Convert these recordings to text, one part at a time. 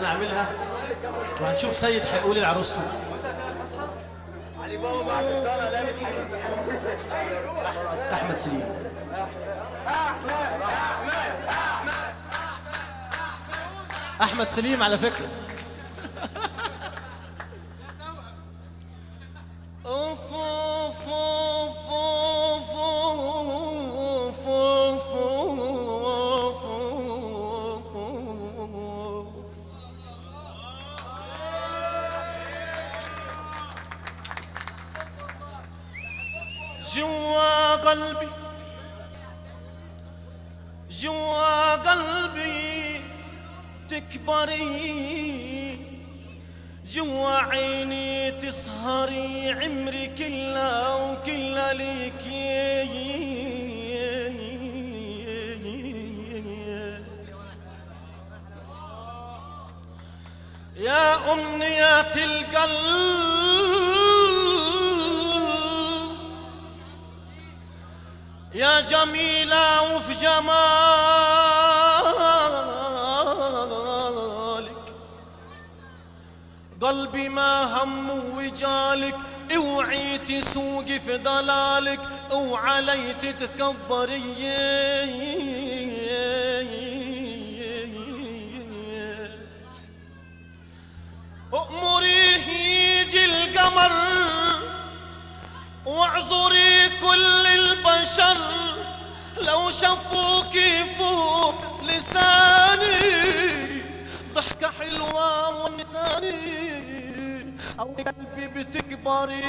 نعملها وهنشوف سيد هيقول ايه لعروسته. علي بابا بعد الطاره لابس احمد سليم. احمد سليم على فكره. اوف اوف اوف اوف اوف اوف اوف اوف اوف. جوا قلبي جوا قلبي تكبري، جوا عيني تسهري، عمري كله وكله ليك يا أمنيات القلب، يا جميلة وفي جمالك قلبي ما هم وجالك، اوعي تسوقي في ضلالك، وعلي تتكبري. أمريه يجي القمر واعذري كل البشر، لو شافوكي فوق لساني ضحكة حلوة ولساني، أو قلبي بتكبري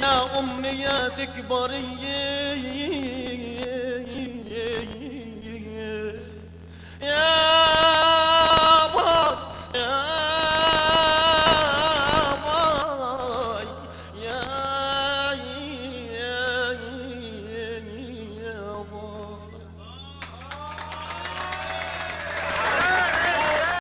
يا أمنية تكبري. يا